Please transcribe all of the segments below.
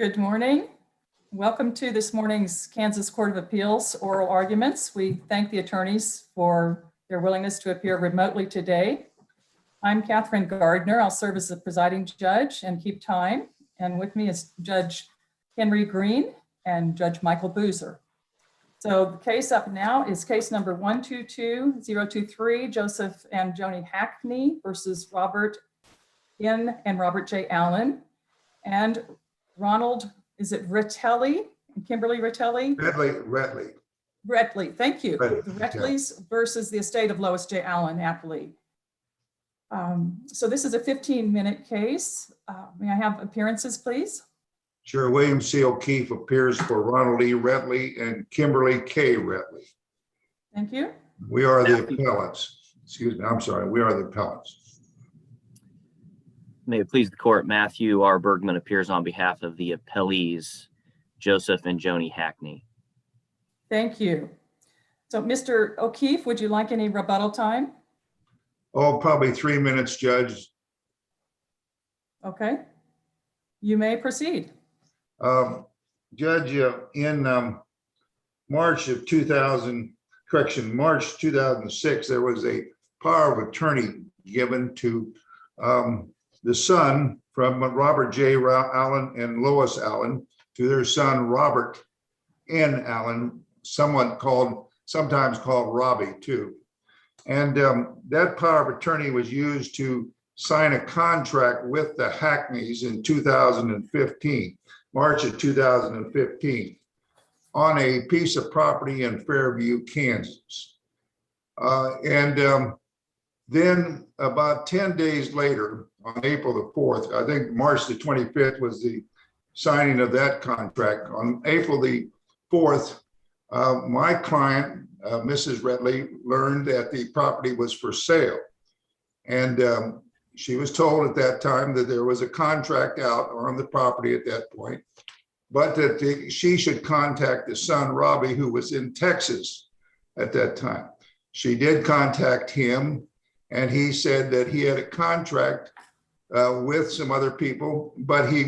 Good morning. Welcome to this morning's Kansas Court of Appeals oral arguments. We thank the attorneys for their willingness to appear remotely today. I'm Catherine Gardner. I'll serve as the presiding judge and keep time. And with me is Judge Henry Green and Judge Michael Boozer. So the case up now is case number 122023, Joseph and Joni Hackney versus Robert N. and Robert J. Allen. And Ronald, is it Rettelli and Kimberly Rettelli? Retley. Thank you. Retley, The Rettleys versus the estate of Lois J. Allen, Appley. So this is a 15-minute case. May I have appearances, please? Sure. William C. O'Keefe appears for Ronald E. Retley and Kimberly K. Retley. Thank you. We are the appellants. Excuse me. I'm sorry. We are the appellants. May it please the court, Matthew R. Bergman appears on behalf of the appellees, Joseph and Joni Hackney. Thank you. So Mr. O'Keefe, would you like any rebuttal time? Oh, probably 3 minutes, Judge. Okay. You may proceed. Judge, in March 2006, there was a power of attorney given to the son from Robert J. Allen and Lois Allen to their son, Robert N. Allen, sometimes called Robbie too. And that power of attorney was used to sign a contract with the Hackneys in 2015, March of 2015, on a piece of property in Fairview, Kansas. Then about 10 days later, on April the 4th, I think March the 25th was the signing of that contract. On April the 4th, my client, Mrs. Retley, learned that the property was for sale. And she was told at that time that there was a contract out on the property at that point, but that she should contact the son, Robbie, who was in Texas at that time. She did contact him, and he said that he had a contract with some other people, but he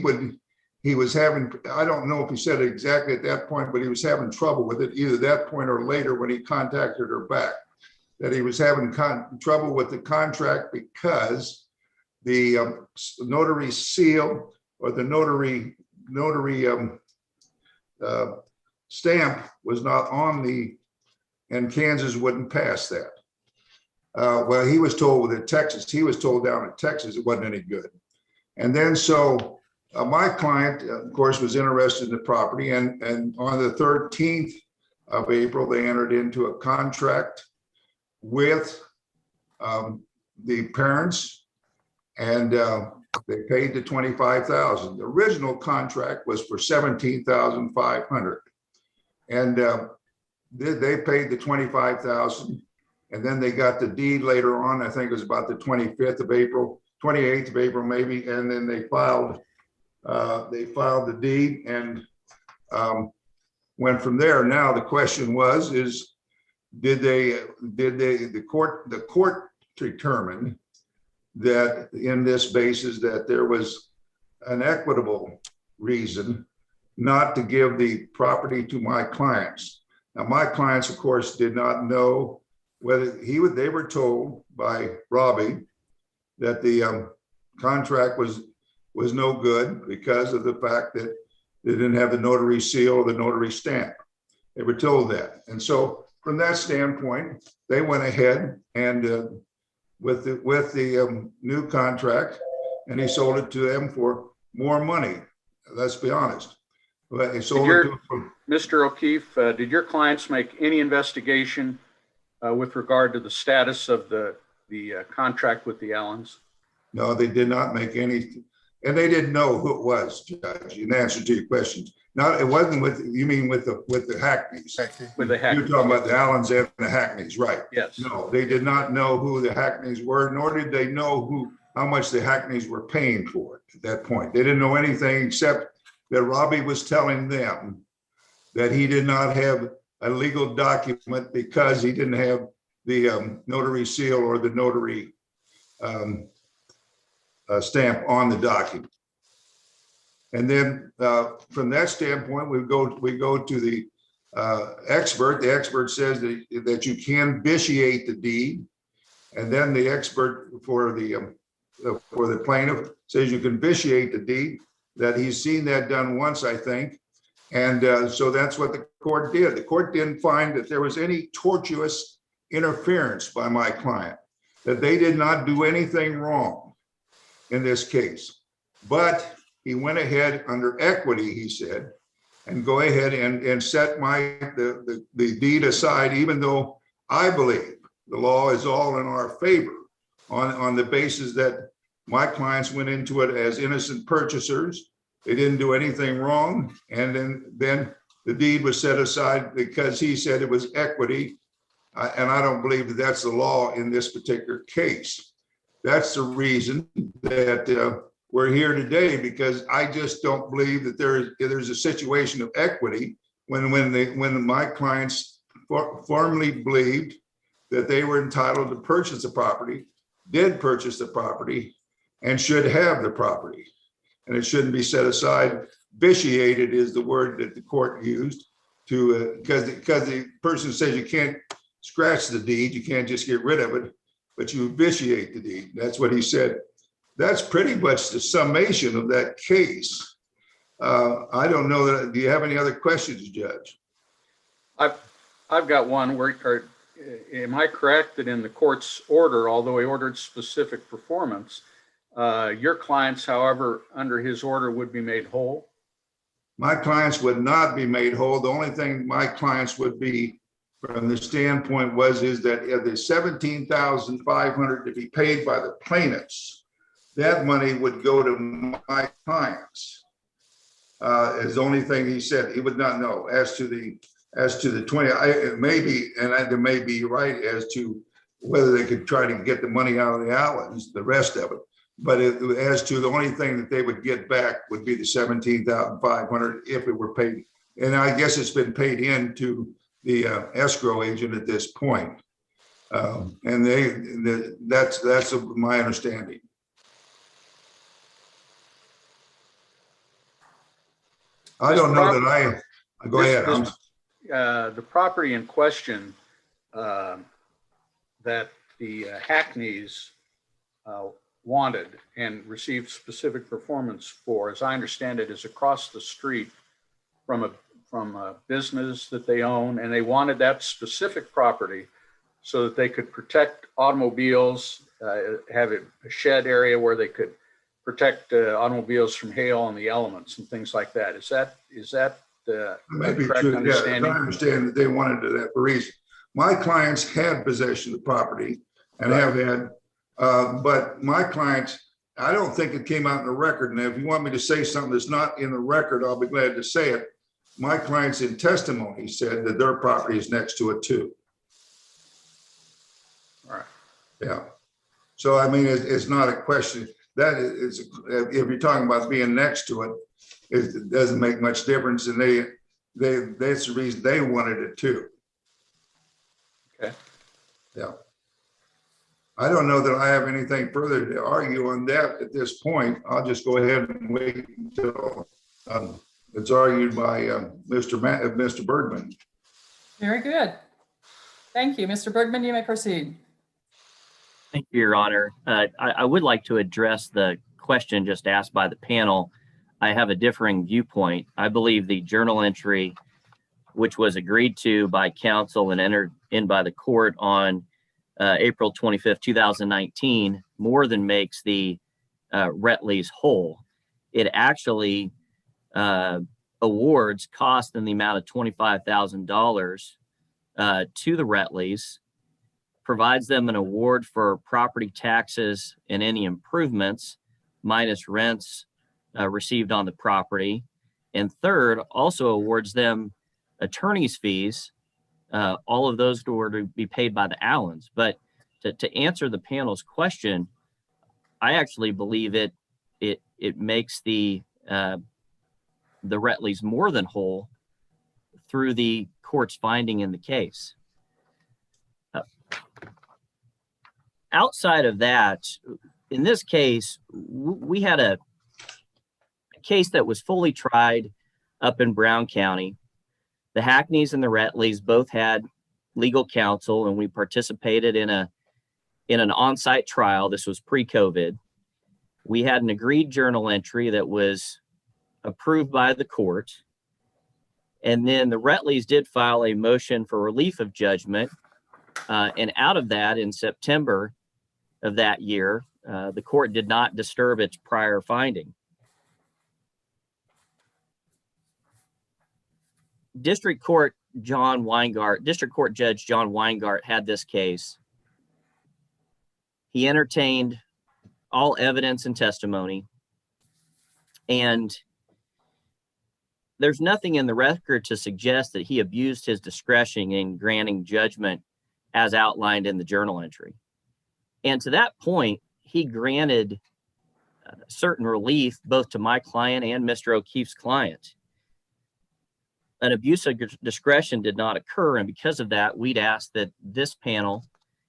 was having, I don't know if he said it exactly at that point, but he was having trouble with it, either that point or later when he contacted her back, that he was having trouble with the contract because the notary seal or the notary stamp was not on and Kansas wouldn't pass that. Well, he was told that he was told down in Texas it wasn't any good. And then so my client, of course, was interested in the property, and on the 13th of April, they entered into a contract with the parents, and they paid the $25,000. The original contract was for $17,500, and they paid the $25,000. And then they got the deed later on. I think it was about the 25th of April, 28th of April, maybe. And then they filed the deed and went from there. Now the question is the court determined that in this basis that there was an equitable reason not to give the property to my clients. Now my clients, of course, did not know whether they were told by Robbie that the contract was no good because of the fact that they didn't have the notary seal or the notary stamp. They were told that. And so from that standpoint, they went ahead and with the new contract, and he sold it to them for more money. Let's be honest. But he sold it to them. Mr. O'Keefe, did your clients make any investigation with regard to the status of the contract with the Allens? No, they did not make any, and they didn't know who it was, Judge, in answer to your questions. No, it wasn't you mean with the Hackneys. With the Hackneys. You're talking about the Allens and the Hackneys, right? Yes. No, they did not know who the Hackneys were, nor did they know how much the Hackneys were paying for it at that point. They didn't know anything except that Robbie was telling them that he did not have a legal document because he didn't have the notary seal or the notary stamp on the document. And then from that standpoint, we go to the expert. The expert says that you can vitiate the deed. And then the expert for the plaintiff says you can vitiate the deed, that he's seen that done once, I think. And so that's what the court did. The court didn't find that there was any tortuous interference by my client, that they did not do anything wrong in this case. But he went ahead under equity, he said, and go ahead and set the deed aside, even though I believe the law is all in our favor on the basis that my clients went into it as innocent purchasers. They didn't do anything wrong. And then the deed was set aside because he said it was equity. And I don't believe that that's the law in this particular case. That's the reason that we're here today, because I just don't believe that there's a situation of equity when my clients formally believed that they were entitled to purchase the property, did purchase the property, and should have the property. And it shouldn't be set aside. Vitiated is the word that the court used because the person says you can't scratch the deed, you can't just get rid of it, but you vitiate the deed. That's what he said. That's pretty much the summation of that case. I don't know that. Do you have any other questions, Judge? I've got one. Am I correct that in the court's order, although he ordered specific performance, your clients, however, under his order would be made whole? My clients would not be made whole. The only thing my clients would be from the standpoint is that the $17,500 to be paid by the plaintiffs, that money would go to my clients. Is the only thing he said. He would not know as to the 20. It may be, and they may be right as to whether they could try to get the money out of the Allens, the rest of it. But as to the only thing that they would get back would be the $17,500 if it were paid. And I guess it's been paid into the escrow agent at this point. And that's my understanding. I don't know that go ahead. The property in question that the Hackneys wanted and received specific performance for, as I understand it, is across the street from a business that they own, and they wanted that specific property so that they could protect automobiles, have a shed area where they could protect automobiles from hail and the elements and things like that. Is that the correct understanding? Yeah, I understand that they wanted that for a reason. My clients had possession of the property and have had, but my clients, I don't think it came out in the record. And if you want me to say something that's not in the record, I'll be glad to say it. My clients in testimony said that their property is next to it too. All right. Yeah. So, I mean, it's not a question. That is, if you're talking about being next to it, it doesn't make much difference. And that's the reason they wanted it too. Okay. Yeah. I don't know that I have anything further to argue on that at this point. I'll just go ahead and wait until it's argued by Mr. Bergman. Very good. Thank you. Mr. Bergman, you may proceed. Thank you, Your Honor. I would like to address the question just asked by the panel. I have a differing viewpoint. I believe the journal entry, which was agreed to by counsel and entered in by the court on April 25th, 2019, more than makes the Retleys whole. It actually awards cost in the amount of $25,000 to the Retleys, provides them an award for property taxes and any improvements minus rents received on the property. And third, also awards them attorney's fees. All of those were to be paid by the Allens. But to answer the panel's question, I actually believe it makes the Retleys more than whole through the court's finding in the case. Outside of that, in this case, we had a case that was fully tried up in Brown County. The Hackneys and the Retleys both had legal counsel, and we participated in an on-site trial. This was pre-COVID. We had an agreed journal entry that was approved by the court. And then the Retleys did file a motion for relief of judgment. And out of that, in September of that year, the court did not disturb its prior finding. District Court Judge John Weingartz had this case. He entertained all evidence and testimony, and there's nothing in the record to suggest that he abused his discretion in granting judgment as outlined in the journal entry. And to that point, he granted certain relief both to my client and Mr. O'Keefe's client. An abuse of discretion did not occur, and because of that, we'd ask that this panel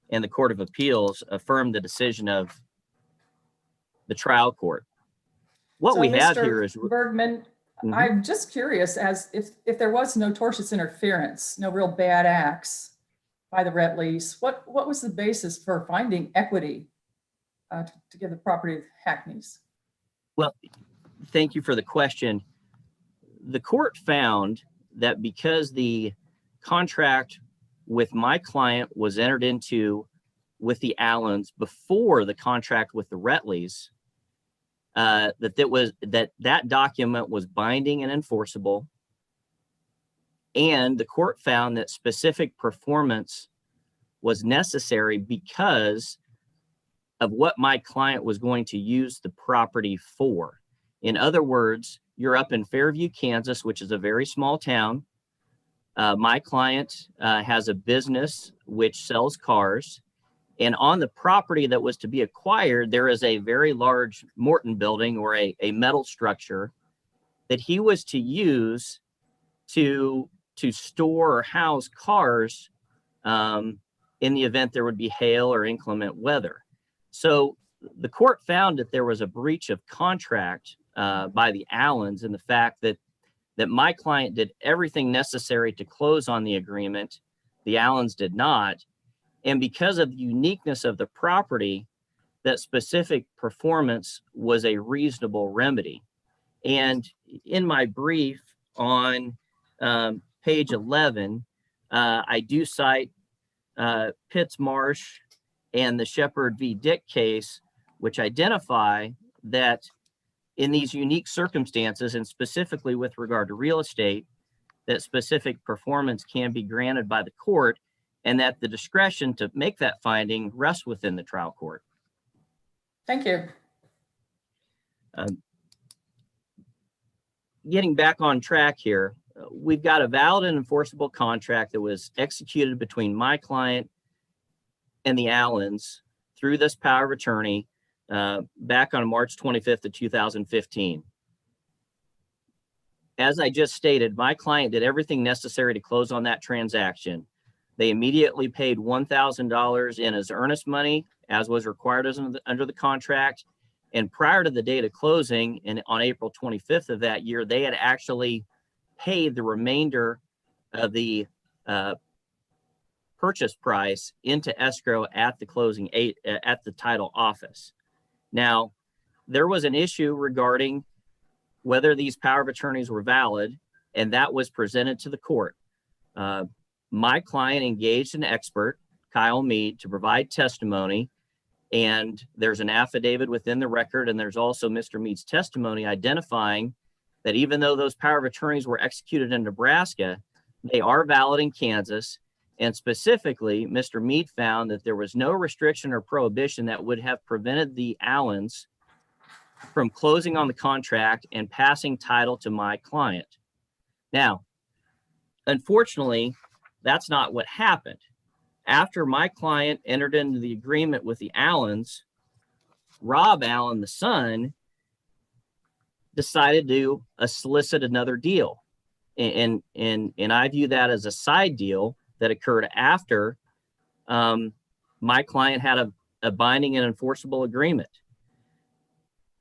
and the Court of Appeals affirm the decision of the trial court. What So, we have Mr. here is Bergman, Mhm. I'm just curious, as if there was no tortious interference, no real bad acts by the Retleys, what was the basis for finding equity to give the property to Hackneys? Well, thank you for the question. The court found that because the contract with my client was entered into with the Allens before the contract with the Retleys, that document was binding and enforceable. And the court found that specific performance was necessary because of what my client was going to use the property for. In other words, you're up in Fairview, Kansas, which is a very small town. My client has a business which sells cars. And on the property that was to be acquired, there is a very large Morton building or a metal structure that he was to use to store or house cars in the event there would be hail or inclement weather. So the court found that there was a breach of contract by the Allens in the fact that my client did everything necessary to close on the agreement. The Allens did not. And because of the uniqueness of the property, that specific performance was a reasonable remedy. And in my brief on page 11, I do cite Pitts Marsh and the Shepherd v. Dick case, which identify that in these unique circumstances, and specifically with regard to real estate, that specific performance can be granted by the court, and that the discretion to make that finding rests within the trial court. Thank you. Getting back on track here, we've got a valid and enforceable contract that was executed between my client and the Allens through this power of attorney back on March 25th of 2015. As I just stated, my client did everything necessary to close on that transaction. They immediately paid $1,000 in as earnest money, as was required under the contract. And prior to the date of closing, and on April 25th of that year, they had actually paid the remainder of the purchase price into escrow at the closing at the title office. Now, there was an issue regarding whether these power of attorneys were valid, and that was presented to the court. My client engaged an expert, Kyle Mead, to provide testimony, and there's an affidavit within the record, and there's also Mr. Mead's testimony identifying that even though those power of attorneys were executed in Nebraska, they are valid in Kansas, and specifically, Mr. Mead found that there was no restriction or prohibition that would have prevented the Allens from closing on the contract and passing title to my client. Now, unfortunately, that's not what happened. After my client entered into the agreement with the Allens, Rob Allen, the son, decided to solicit another deal. And I view that as a side deal that occurred after my client had a binding and enforceable agreement.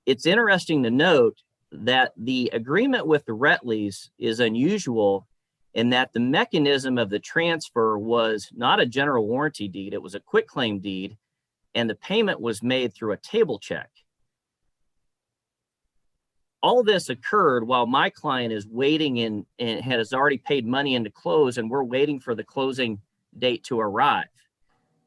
It's interesting to note that the agreement with the Retleys is unusual in that the mechanism of the transfer was not a general warranty deed, it was a quitclaim deed, and the payment was made through a table check. All this occurred while my client is waiting and has already paid money in to close, and we're waiting for the closing date to arrive.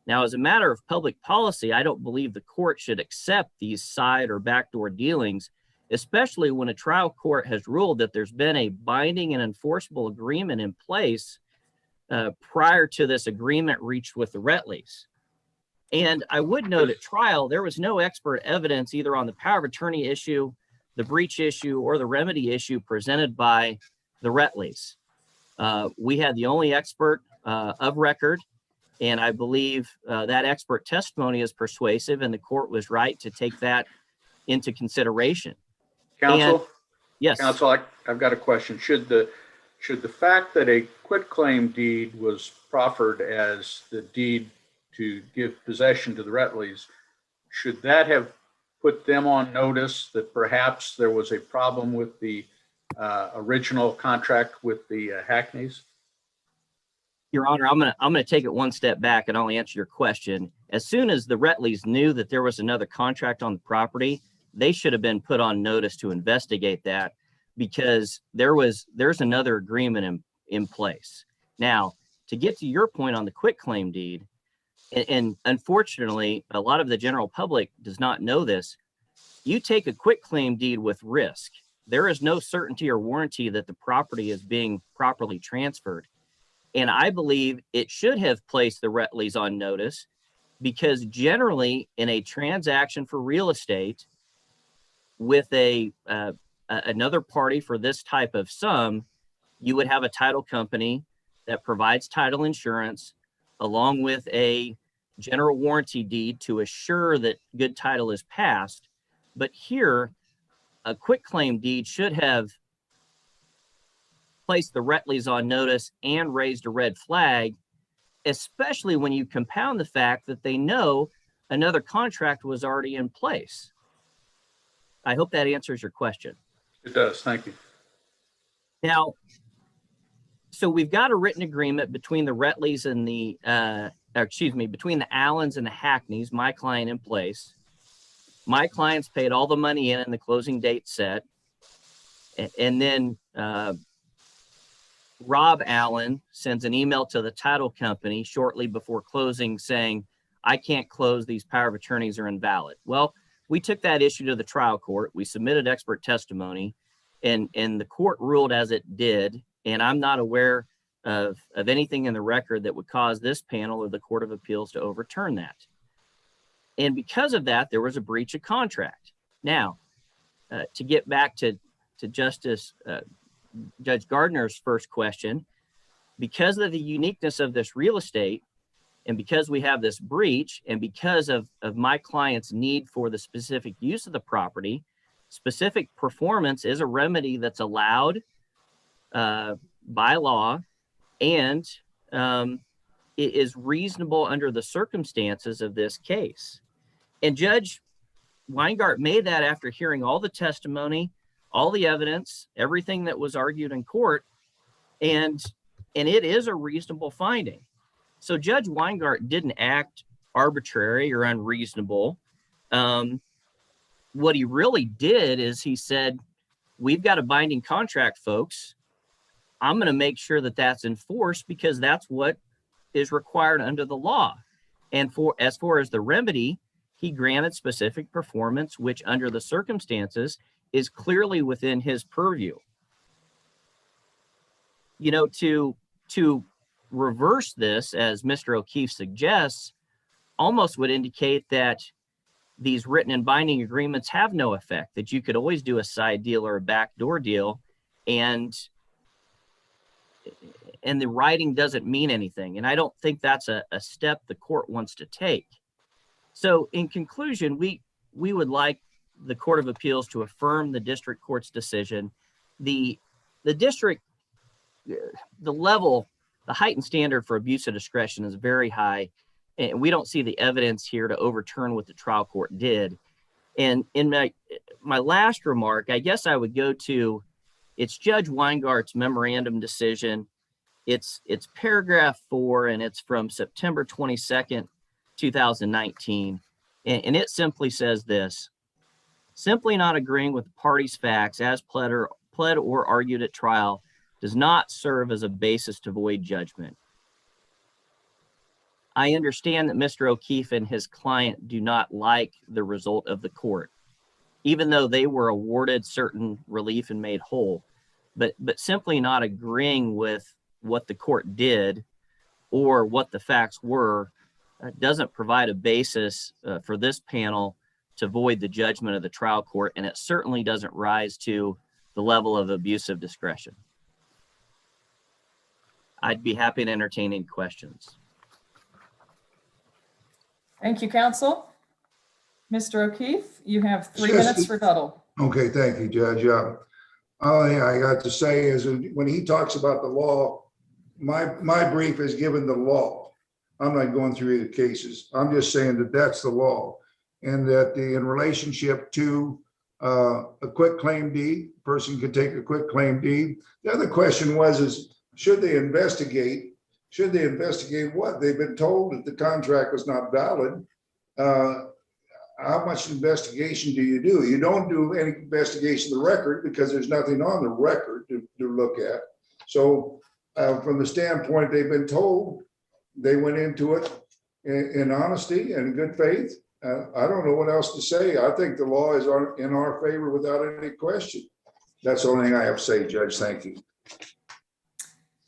Now, as a matter of public policy, I don't believe the court should accept these side or backdoor dealings, especially when a trial court has ruled that there's been a binding and enforceable agreement in place prior to this agreement reached with the Retleys. And I would note at trial, there was no expert evidence either on the power of attorney issue, the breach issue, or the remedy issue presented by the Retleys. We had the only expert of record, and I believe that expert testimony is persuasive, and the court was right to take that into consideration. Counsel? And, yes. Counsel, I've got a question. Should the fact that a quitclaim deed was proffered as the deed to give possession to the Retleys, should that have put them on notice that perhaps there was a problem with the original contract with the Hackneys? Your Honor, I'm gonna take it one step back and I'll answer your question. As soon as the Retleys knew that there was another contract on the property, they should have been put on notice to investigate that, because there's another agreement in place. Now, to get to your point on the quitclaim deed, and unfortunately, a lot of the general public does not know this, you take a quitclaim deed with risk. There is no certainty or warranty that the property is being properly transferred. And I believe it should have placed the Retleys on notice, because generally in a transaction for real estate with another party for this type of sum, you would have a title company that provides title insurance along with a general warranty deed to assure that good title is passed. But here, a quitclaim deed should have placed the Retleys on notice and raised a red flag, especially when you compound the fact that they know another contract was already in place. I hope that answers your question. It does. Thank you. Now, so we've got a written agreement between the Retleys and between the Allens and the Hackneys, my client, in place. My client's paid all the money in and the closing date set. And then Rob Allen sends an email to the title company shortly before closing saying, I can't close, these power of attorneys are invalid. Well, we took that issue to the trial court. We submitted expert testimony, and the court ruled as it did. And I'm not aware of anything in the record that would cause this panel or the Court of Appeals to overturn that. And because of that, there was a breach of contract. Now, to get back to Judge Gardner's first question, because of the uniqueness of this real estate, and because we have this breach, and because of my client's need for the specific use of the property, specific performance is a remedy that's allowed by law, and it is reasonable under the circumstances of this case. And Judge Weingartz made that after hearing all the testimony, all the evidence, everything that was argued in court, and it is a reasonable finding. So Judge Weingartz didn't act arbitrary or unreasonable. What he really did is he said, we've got a binding contract, folks. I'm going to make sure that that's enforced because that's what is required under the law. And as far as the remedy, he granted specific performance, which under the circumstances is clearly within his purview. You know, to reverse this, as Mr. O'Keefe suggests, almost would indicate that these written and binding agreements have no effect, that you could always do a side deal or a backdoor deal, and the writing doesn't mean anything. And I don't think that's a step the court wants to take. So in conclusion, we would like the Court of Appeals to affirm the district court's decision. The heightened standard for abuse of discretion is very high, and we don't see the evidence here to overturn what the trial court did. And in my last remark, I guess I would go to, it's Judge Weingart's memorandum decision. It's paragraph 4, and it's from September 22nd, 2019. And it simply says this: simply not agreeing with the party's facts as pled or argued at trial does not serve as a basis to void judgment. I understand that Mr. O'Keefe and his client do not like the result of the court, even though they were awarded certain relief and made whole, but simply not agreeing with what the court did or what the facts were doesn't provide a basis for this panel to void the judgment of the trial court, and it certainly doesn't rise to the level of abuse of discretion. I'd be happy to entertain any questions. Thank you, counsel. Mr. O'Keefe, you have 3 Yes. minutes rebuttal. Okay, thank you, Judge. All I got to say is when he talks about the law, my brief is given the law. I'm not going through the cases. I'm just saying that that's the law, and that in relationship to a quit claim deed, person could take a quit claim deed. The other question is should they investigate? Should they investigate what? They've been told that the contract was not valid. How much investigation do? You don't do any investigation of the record because there's nothing on the record to look at. So from the standpoint they've been told, they went into it in honesty and good faith. I don't know what else to say. I think the law is in our favor without any question. That's the only thing I have to say, Judge. Thank you.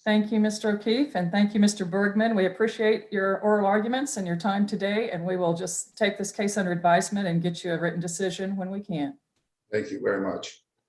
Thank you, Mr. O'Keefe, and thank you, Mr. Bergman. We appreciate your oral arguments and your time today, and we will just take this case under advisement and get you a written decision when we can. Thank you very much.